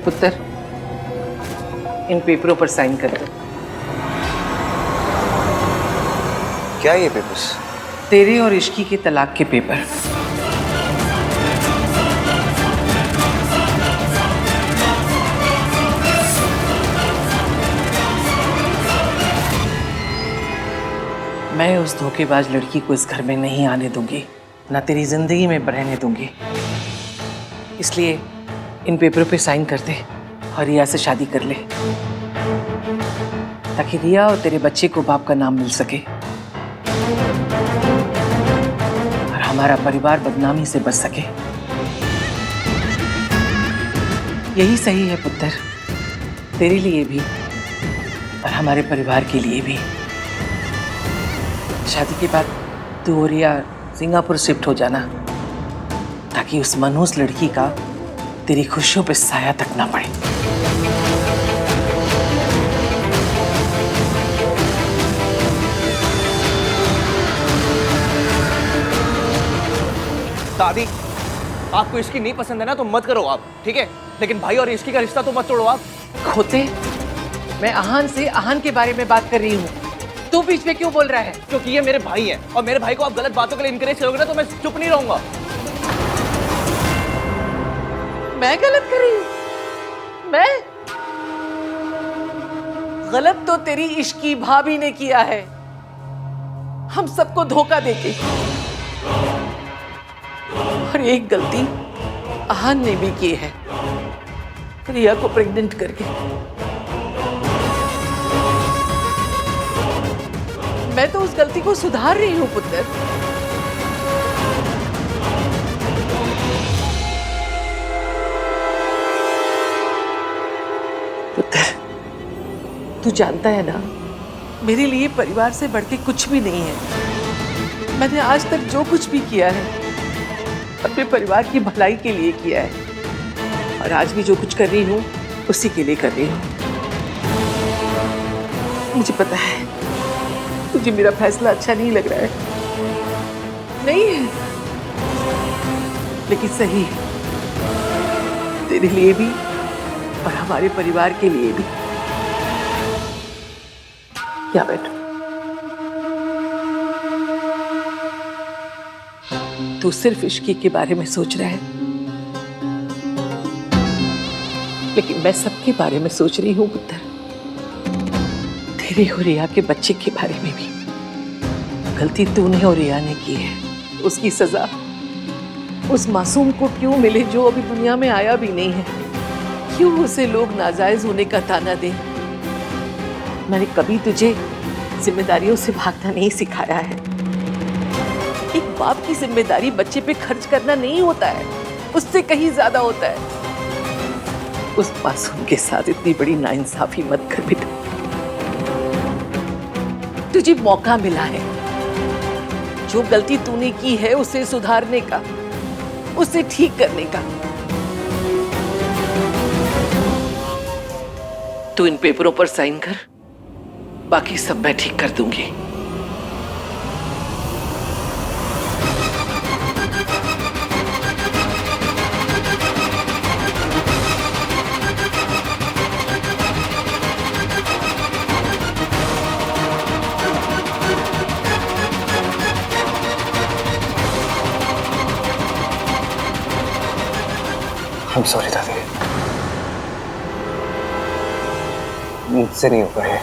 पुत्र, इन पेपरों पर साइन कर दो। क्या ये पेपर्स? तेरे और इश्की के तलाक के पेपर। मैं उस धोखेबाज लड़की को इस घर में नहीं आने दूंगी, ना तेरी जिंदगी में रहने दूंगी। इसलिए इन पेपरों पे साइन कर दे और रिया से शादी कर ले, ताकि रिया और तेरे बच्चे को बाप का नाम मिल सके और हमारा परिवार बदनामी से बच सके। यही सही है पुत्र, तेरे लिए भी और हमारे परिवार के लिए भी। शादी के बाद तू और रिया सिंगापुर शिफ्ट हो जाना, ताकि उस मनहूस लड़की का तेरी खुशियों पे साया तक ना पड़े। दादी, आपको इसकी नहीं पसंद है ना तो मत करो आप, ठीक है? लेकिन भाई और इसकी का रिश्ता तो मत तोड़ो आप। खोते, मैं आहान से आहान के बारे में बात कर रही हूँ, तू बीच में क्यों बोल रहा है? क्योंकि ये मेरे भाई हैं और मेरे भाई को आप गलत बातों के लिए इनकरेज करोगे ना तो मैं चुप नहीं रहूंगा। मैं गलत कर रही हूँ? मैं गलत तो तेरी इश्की भाभी ने किया है, हम सबको धोखा देके। और एक गलती आहान ने भी की है, रिया को प्रेग्नेंट करके। मैं तो उस गलती को सुधार रही हूं पुत्र। पुत्र, तू जानता है ना, मेरे लिए परिवार से बढ़ के कुछ भी नहीं है। मैंने आज तक जो कुछ भी किया है अपने परिवार की भलाई के लिए किया है, और आज भी जो कुछ कर रही हूँ उसी के लिए कर रही हूँ। मुझे पता है तुझे मेरा फैसला अच्छा नहीं लग रहा है, नहीं है, लेकिन सही है तेरे लिए भी और हमारे परिवार के लिए भी। क्या बैठो, तू सिर्फ इश्की के बारे में सोच रहा है, लेकिन मैं सबके बारे में सोच रही हूँ पुत्र। तेरे और रिया के बच्चे के बारे में भी। गलती तूने और रिया ने की है, उसकी सजा उस मासूम को क्यों मिले जो अभी दुनिया में आया भी नहीं है? क्यों उसे लोग नाजायज होने का ताना दें? मैंने कभी तुझे जिम्मेदारियों से भागना नहीं सिखाया है। एक बाप की जिम्मेदारी बच्चे पे खर्च करना नहीं होता है, उससे कहीं ज्यादा होता है। उस मासूम के साथ इतनी बड़ी नाइंसाफी मत कर बेटा। तुझे मौका मिला है, जो गलती तूने की है उसे सुधारने का, उसे ठीक करने का। तू इन पेपरों पर साइन कर, बाकी सब मैं ठीक कर दूंगी। I'm sorry दादी, मुझसे नहीं हो पाए।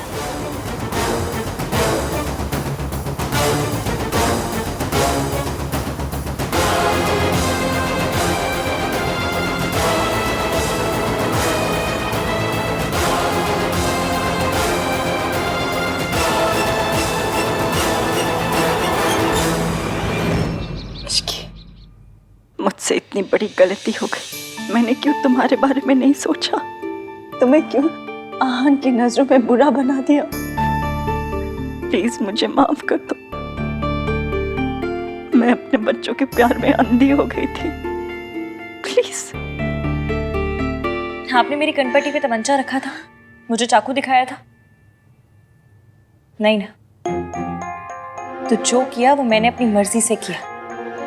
मुझसे इतनी बड़ी गलती हो गई। मैंने क्यों तुम्हारे बारे में नहीं सोचा? तुम्हें क्यों आहान की नजरों में बुरा बना दिया? प्लीज मुझे माफ कर दो। मैं अपने बच्चों के प्यार में अंधी हो गई थी। प्लीज। आपने मेरी कनपट्टी पे तमंचा रखा था, मुझे चाकू दिखाया था? नहीं ना। तो जो किया वो मैंने अपनी मर्जी से किया,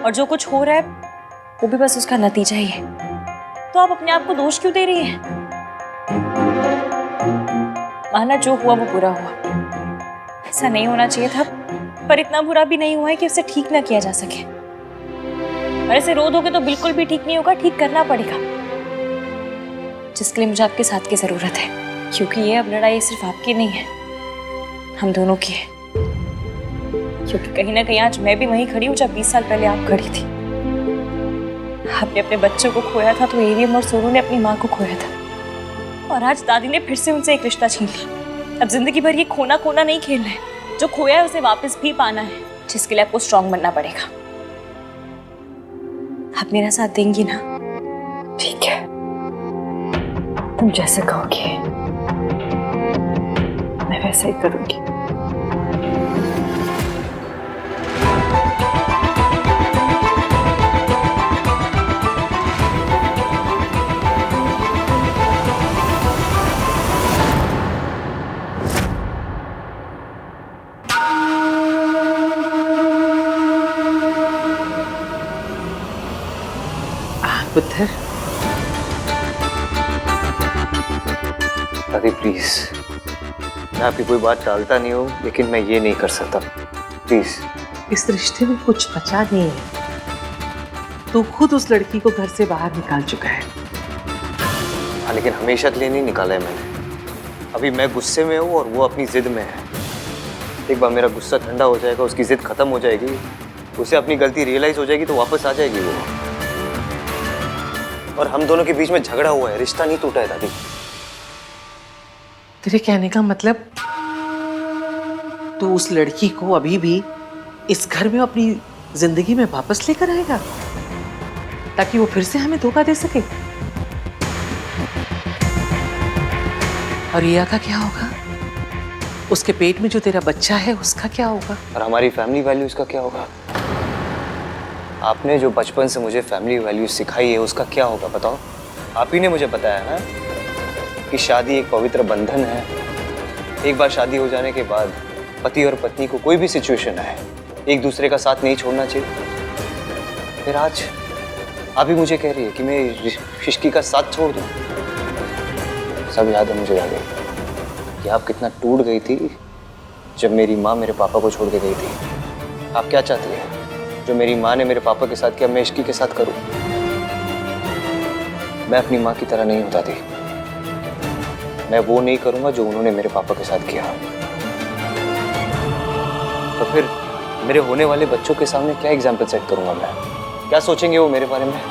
और जो कुछ हो रहा है वो भी बस उसका नतीजा ही है। तो आप अपने आप को दोष क्यों दे रही हैं? माना जो हुआ वो बुरा हुआ, ऐसा नहीं होना चाहिए था, पर इतना बुरा भी नहीं हुआ है कि उसे ठीक ना किया जा सके। और ऐसे रो दोगे तो बिल्कुल भी ठीक नहीं होगा, ठीक करना पड़ेगा, जिसके लिए मुझे आपके साथ की जरूरत है, क्योंकि ये अब लड़ाई सिर्फ आपकी नहीं है, हम दोनों की है। क्योंकि कहीं ना कहीं आज मैं भी वहीं खड़ी हूँ जब 20 साल पहले आप खड़ी थी। आपने अपने बच्चों को खोया था तो एवीएम और सोनू ने अपनी माँ को खोया था, और आज दादी ने फिर से उनसे एक रिश्ता छीन लिया। अब जिंदगी भर ये खोना खोना नहीं खेलना है, जो खोया है उसे वापस भी पाना है, जिसके लिए आपको स्ट्रांग बनना पड़ेगा। आप मेरा साथ देंगी ना? ठीक है, तुम जैसे कहोगे मैं वैसा ही करूंगी। पुत्र, दादी प्लीज, मैं आपकी कोई बात टालता नहीं हूँ, लेकिन मैं ये नहीं कर सकता, प्लीज। इस रिश्ते में कुछ बचा नहीं है। तू खुद उस लड़की को घर से बाहर निकाल चुका है। हाँ, लेकिन हमेशा के लिए नहीं निकाला है मैंने। अभी मैं गुस्से में हूँ और वो अपनी जिद में है। एक बार मेरा गुस्सा ठंडा हो जाएगा, उसकी जिद खत्म हो जाएगी, उसे अपनी गलती रियलाइज हो जाएगी तो वापस आ जाएगी वो। और हम दोनों के बीच में झगड़ा हुआ है, रिश्ता नहीं टूटा है दादी। तेरे कहने का मतलब तू उस लड़की को अभी भी इस घर में अपनी जिंदगी में वापस लेकर आएगा ताकि वो फिर से हमें धोखा दे सके? और रिया का क्या होगा? उसके पेट में जो तेरा बच्चा है उसका क्या होगा? और हमारी फैमिली वैल्यूज का क्या होगा? आपने जो बचपन से मुझे फैमिली वैल्यूज सिखाई है उसका क्या होगा बताओ? आप ही ने मुझे बताया ना कि शादी एक पवित्र बंधन है। एक बार शादी हो जाने के बाद पति और पत्नी को कोई भी सिचुएशन आए, एक दूसरे का साथ नहीं छोड़ना चाहिए। फिर आज आप ही मुझे कह रही है कि मैं रिश्की का साथ छोड़ दूं। सब याद है मुझे दादी कि आप कितना टूट गई थी जब मेरी माँ मेरे पापा को छोड़ के गई थी। आप क्या चाहती है? जो मेरी माँ ने मेरे पापा के साथ किया मैं इश्की के साथ करूं? मैं अपनी माँ की तरह नहीं होता थी। मैं वो नहीं करूंगा जो उन्होंने मेरे पापा के साथ किया। तो फिर मेरे होने वाले बच्चों के सामने क्या एग्जाम्पल सेट करूंगा मैं? क्या सोचेंगे वो मेरे बारे में?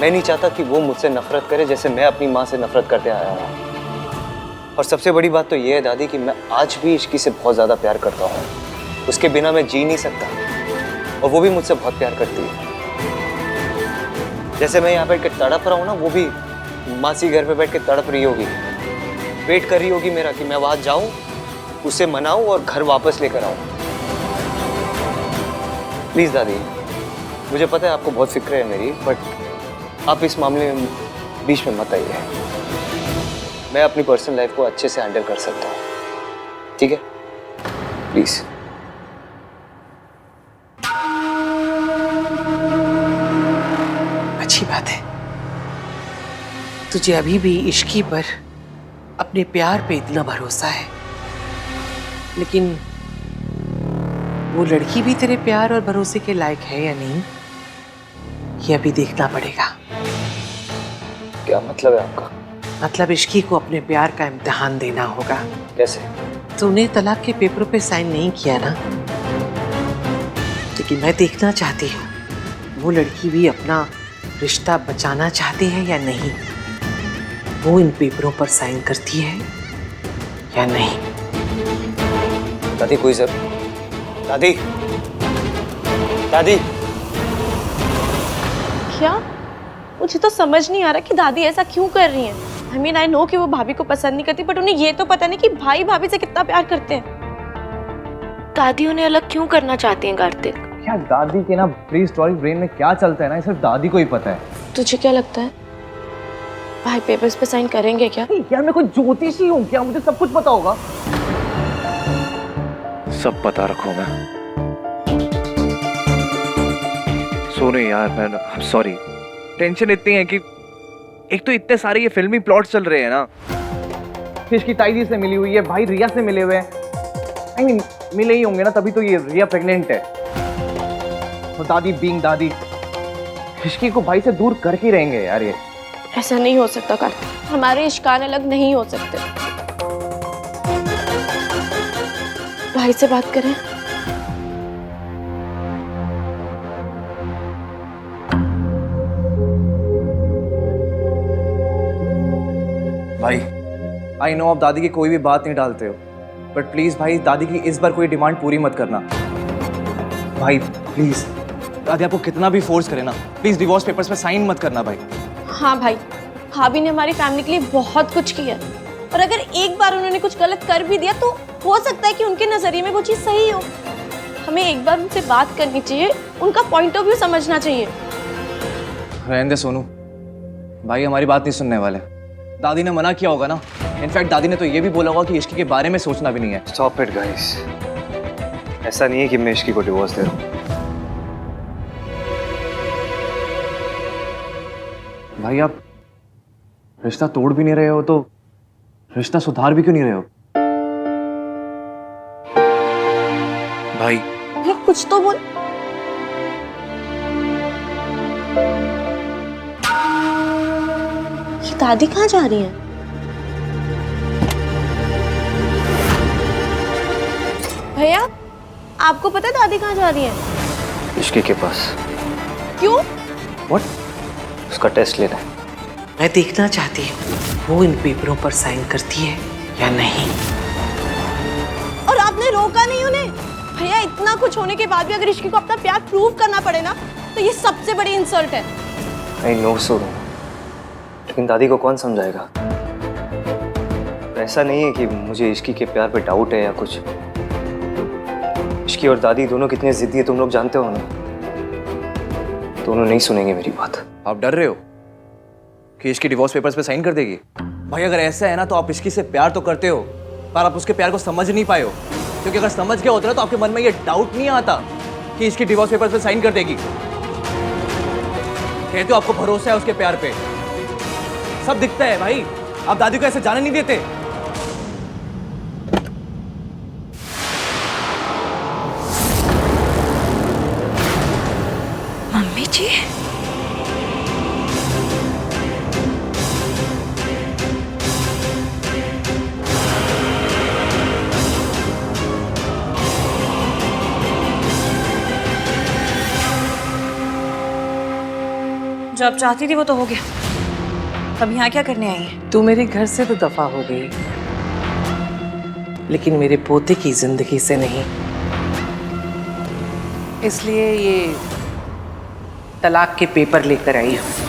मैं नहीं चाहता कि वो मुझसे नफरत करे जैसे मैं अपनी माँ से नफरत करते आया हूँ। और सबसे बड़ी बात तो ये है दादी कि मैं आज भी इश्की से बहुत ज़्यादा प्यार करता हूँ। उसके बिना मैं जी नहीं सकता और वो भी मुझसे बहुत प्यार करती है। जैसे मैं यहाँ बैठ के तड़प रहा हूँ ना, वो भी मासी घर पे बैठ के तड़प रही होगी, वेट कर रही होगी मेरा कि मैं वहाँ जाऊँ, उसे मनाऊँ और घर वापस लेकर आऊँ। प्लीज़ दादी, मुझे पता है आपको बहुत फिक्र है मेरी, बट आप इस मामले में बीच में मत आइए। मैं अपनी पर्सनल लाइफ को अच्छे से हैंडल कर सकता हूँ, ठीक है? प्लीज़। अच्छी बात है, तुझे अभी भी इश्की पर अपने प्यार पे इतना भरोसा है, लेकिन वो लड़की भी तेरे प्यार और भरोसे के लायक है या नहीं, ये अभी देखना पड़ेगा। क्या मतलब है आपका? मतलब इश्की को अपने प्यार का इम्तिहान देना होगा। कैसे? तूने तलाक के पेपरों पे साइन नहीं किया ना, लेकिन मैं देखना चाहती हूँ वो लड़की भी अपना रिश्ता बचाना चाहती है या नहीं, वो इन पेपरों पर साइन करती है या नहीं। दादी कोई जब दादी दादी क्या? मुझे तो समझ नहीं आ रहा कि दादी ऐसा क्यों कर रही हैं। I mean, I know कि वो भाभी को पसंद नहीं करती, बट उन्हें ये तो पता नहीं कि भाई भाभी से कितना प्यार करते हैं। दादी उन्हें अलग क्यों करना चाहती हैं कार्तिक? क्या दादी के ना प्री हिस्टोरिक ब्रेन में क्या चलता है ना, ये सिर्फ दादी को ही पता है। तुझे क्या लगता है भाई पेपर्स पे साइन करेंगे क्या? यार मैं कोई ज्योतिषी हूँ क्या? मुझे सब कुछ पता होगा। सब पता रखो मैं। सोनू यार, मैं सॉरी, टेंशन इतनी है कि एक तो इतने सारे ये फिल्मी प्लॉट्स चल रहे हैं ना, इश्की ताई से मिली हुई है, भाई रिया से मिले हुए हैं। आई मीन मिले ही होंगे ना, तभी तो ये रिया प्रेग्नेंट है। और दादी बीइंग दादी इश्की को भाई से दूर करके ही रहेंगे यार ये। ऐसा नहीं हो सकता कार्तिक, हमारे इश्कान अलग नहीं हो सकते। भाई से बात करें। भाई आई नो आप दादी की कोई भी बात नहीं डालते हो, बट प्लीज भाई दादी की इस बार कोई डिमांड पूरी मत करना भाई, प्लीज। दादी आपको कितना भी फोर्स करे ना, प्लीज डिवोर्स पेपर्स पे साइन मत करना भाई। हाँ भाई, भाभी ने हमारी फैमिली के लिए बहुत कुछ किया, और अगर एक बार उन्होंने कुछ गलत कर भी दिया तो हो सकता है कि उनके नजरिए में वो चीज सही हो। हमें एक बार उनसे बात करनी चाहिए, उनका पॉइंट ऑफ व्यू समझना चाहिए। रहने दे सोनू, भाई हमारी बात नहीं सुनने वाले। दादी ने मना किया होगा ना, इनफैक्ट दादी ने तो ये भी बोला होगा कि इश्की के बारे में सोचना भी नहीं है। स्टॉप इट गाइस, ऐसा नहीं है कि मैं इश्की को डिवोर्स दे रहा हूँ। भाई आप रिश्ता तोड़ भी नहीं रहे हो तो रिश्ता सुधार भी क्यों नहीं रहे हो? भाई कुछ तो बोल। ये दादी कहाँ जा रही हैं? भैया, आपको पता है दादी कहाँ जा रही हैं? इश्की के पास। क्यों? व्हाट? उसका टेस्ट लेना है। मैं देखना चाहती हूँ वो इन पेपरों पर साइन करती है या नहीं। और आपने रोका नहीं उन्हें? भैया, इतना कुछ होने के बाद भी अगर इश्की को अपना प्यार प्रूव करना पड़े ना, तो ये सबसे बड़ी इंसल्ट है। आई नो सोनू, लेकिन दादी को कौन समझाएगा? ऐसा नहीं है कि मुझे इश्की के प्यार पे डाउट है या कुछ। इश्की और दादी दोनों कितने जिद्दी है तुम लोग जानते हो ना। दोनों नहीं सुनेंगे मेरी बात। आप डर रहे हो कि इसकी डिवोर्स पेपर्स पे साइन कर देगी? भाई अगर ऐसा है ना तो आप इसकी से प्यार तो करते हो, पर आप उसके प्यार को समझ नहीं पाए हो। क्योंकि अगर समझ गए होते ना तो आपके मन में ये डाउट नहीं आता कि इसकी डिवोर्स पेपर्स पे साइन कर देगी। कहते हो आपको भरोसा है उसके प्यार पे, सब दिखता है भाई। आप दादी को ऐसे जाने नहीं देते। मम्मी जी, जो आप चाहती थी वो तो हो गया, अब यहाँ क्या करने आई है? तू मेरे घर से तो दफा हो गई, लेकिन मेरे पोते की जिंदगी से नहीं। इसलिए ये तलाक के पेपर लेकर आई हूँ।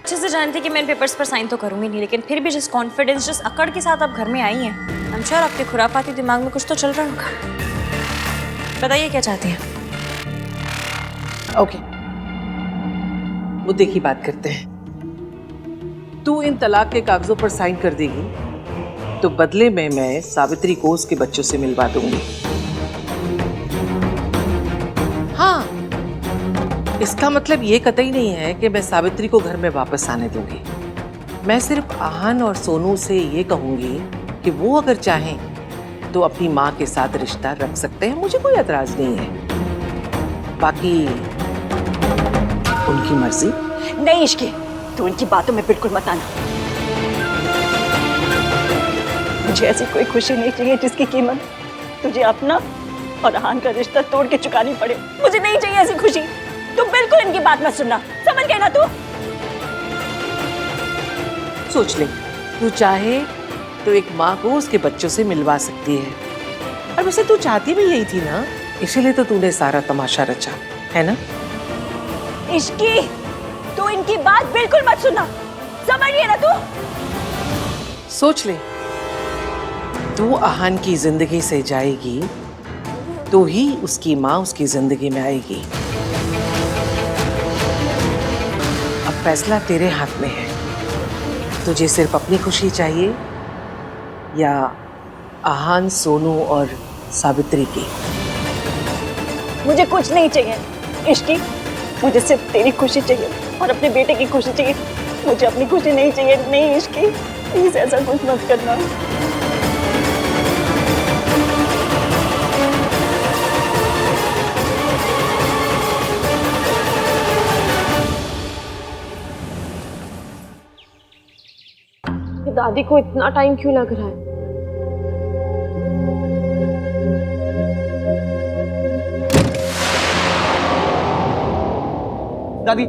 अच्छे से जानती कि मैं इन पेपर्स पर साइन तो करूंगी नहीं, लेकिन फिर भी जिस कॉन्फिडेंस, जिस अकड़ के साथ आप घर में आई हैं, आई एम श्योर आपके खुरापाती दिमाग में कुछ तो चल रहा होगा। बताइए क्या चाहती हैं? ओके, मुद्दे की बात करते हैं। तू इन तलाक के कागजों पर साइन कर देगी तो बदले में मैं सावित्री को उसके बच्चों से मिलवा दूंगी। हाँ, इसका मतलब ये कतई नहीं है कि मैं सावित्री को घर में वापस आने दूंगी। मैं सिर्फ आहन और सोनू से ये कहूंगी कि वो अगर चाहें तो अपनी माँ के साथ रिश्ता रख सकते हैं, मुझे कोई एतराज नहीं है। बाकी उनकी मर्जी। नहीं इश्की, तू इनकी बातों में बिल्कुल मत आना। मुझे ऐसी कोई खुशी नहीं चाहिए जिसकी कीमत तुझे अपना और आहन का रिश्ता तोड़ के चुकानी पड़े। मुझे नहीं चाहिए ऐसी खुशी। तू बिल्कुल इनकी बात मत सुनना, समझ गए ना तू? सोच ले, तू चाहे तो एक माँ को उसके बच्चों से मिलवा सकती है। और वैसे तू चाहती भी यही थी ना, इसीलिए तो तूने सारा तमाशा रचा है ना। इश्की, तू इनकी बात बिल्कुल मत सुनना, समझ गई ना तू? सोच ले, तू आहन की जिंदगी से जाएगी तो ही उसकी माँ उसकी जिंदगी में आएगी। अब फैसला तेरे हाथ में है। तुझे सिर्फ अपनी खुशी चाहिए या आहन, सोनू और सावित्री की? मुझे कुछ नहीं चाहिए इश्की, मुझे सिर्फ तेरी खुशी चाहिए और अपने बेटे की खुशी चाहिए। मुझे अपनी खुशी नहीं चाहिए। नहीं इश्की, प्लीज ऐसा कुछ मत करना। दादी को इतना टाइम क्यों लग रहा है? दादी,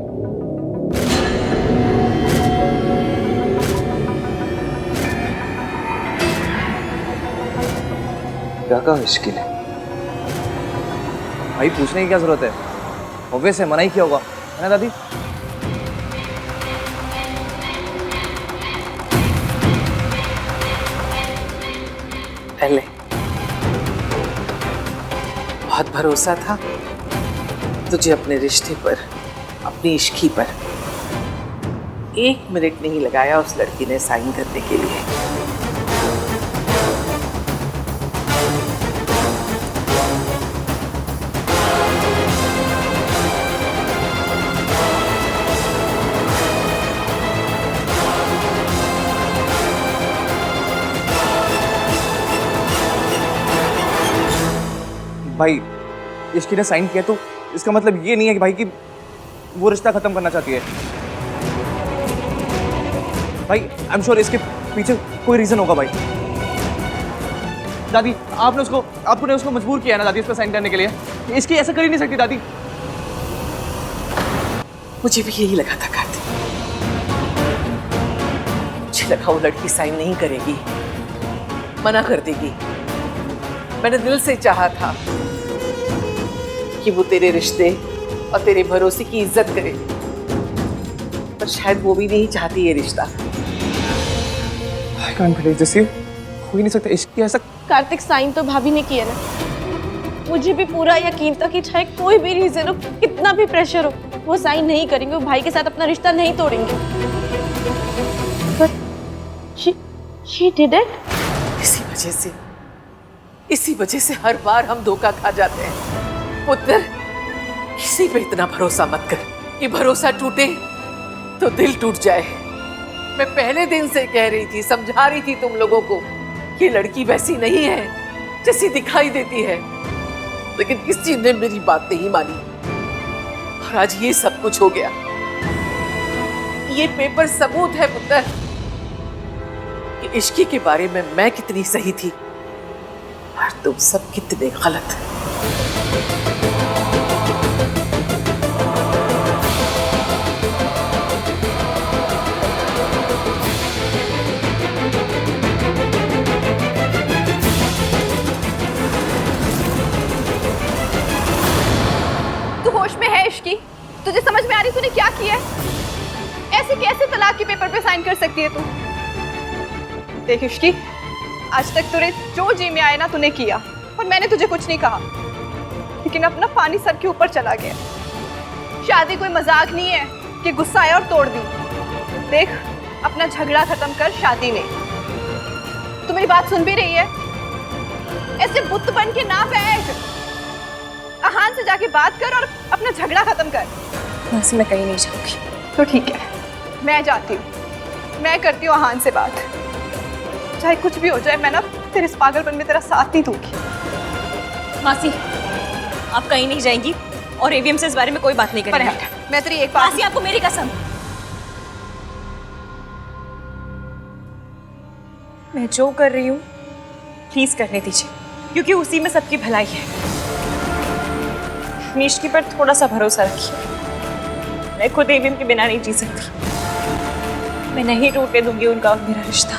क्या कहा इसकी ने? भाई पूछने की क्या जरूरत है? ऑब्वियस है, मना ही किया होगा, है ना दादी? पहले बहुत भरोसा था तुझे अपने रिश्ते पर, अपनी इश्की पर। 1 मिनट नहीं लगाया उस लड़की ने साइन करने के लिए। भाई इसकी ने साइन किया तो इसका मतलब ये नहीं है कि भाई कि वो रिश्ता खत्म करना चाहती है। भाई आई एम श्योर इसके पीछे कोई रीजन होगा भाई। दादी आपने उसको मजबूर किया है ना दादी इस पर साइन करने के लिए। इसकी ऐसा कर ही नहीं सकती दादी। मुझे भी यही लगा था कार्तिक, मुझे लगा वो लड़की साइन नहीं करेगी, मना कर देगी। मैंने दिल से चाहा था कि वो तेरे रिश्ते और तेरे भरोसे की इज्जत करे, पर शायद वो भी नहीं चाहती ये रिश्ता। I can't believe this, हो ही नहीं सकता। इसकी ऐसा कार्तिक, साइन तो भाभी ने किया ना। मुझे भी पूरा यकीन था कि चाहे कोई भी रीजन हो, कितना भी प्रेशर हो, वो साइन नहीं करेंगे, वो भाई के साथ अपना रिश्ता नहीं तोड़ेंगे। But she did it। इसी वजह से हर बार हम धोखा खा जाते हैं। पुत्र, किसी पे इतना भरोसा मत कर कि भरोसा टूटे तो दिल टूट जाए। मैं पहले दिन से कह रही थी, समझा रही थी तुम लोगों को, ये लड़की वैसी नहीं है जैसी दिखाई देती है, लेकिन किसी ने मेरी बात नहीं मानी और आज ये सब कुछ हो गया। ये पेपर सबूत है पुत्र कि इश्की के बारे में मैं कितनी सही थी और तुम सब कितने गलत। तू होश में है इश्की? तुझे समझ में आ रही तूने क्या किया है? ऐसे कैसे तलाक के पेपर पे साइन कर सकती है तू? देख इश्की, आज तक तुझे जो जी में आया ना तूने किया, और मैंने तुझे कुछ नहीं कहा, लेकिन अपना पानी सर के ऊपर चला गया। शादी कोई मजाक नहीं है कि गुस्सा आया और तोड़ दी। देख, अपना झगड़ा खत्म कर, शादी नहीं। तू मेरी बात सुन भी रही है? ऐसे बुत बन के ना बैठ, आहान से जाके बात कर और अपना झगड़ा खत्म कर। वैसे मैं कहीं नहीं जाऊंगी। तो ठीक है, मैं जाती हूँ, मैं करती हूँ आहान से बात। चाहे कुछ भी हो जाए, मैं ना तेरे इस पागलपन में तेरा साथ नहीं दूंगी। मासी, आप कहीं नहीं जाएंगी और एवीएम से इस बारे में कोई बात नहीं करेंगे। मैं तेरी एक बात, मासी, आपको मेरी कसम, मैं जो कर रही हूँ प्लीज करने दीजिए, क्योंकि उसी में सबकी भलाई है। निष्की पर थोड़ा सा भरोसा रखिए। मैं खुद एवीएम के बिना नहीं जी सकती। मैं नहीं टूटने दूंगी उनका और मेरा रिश्ता।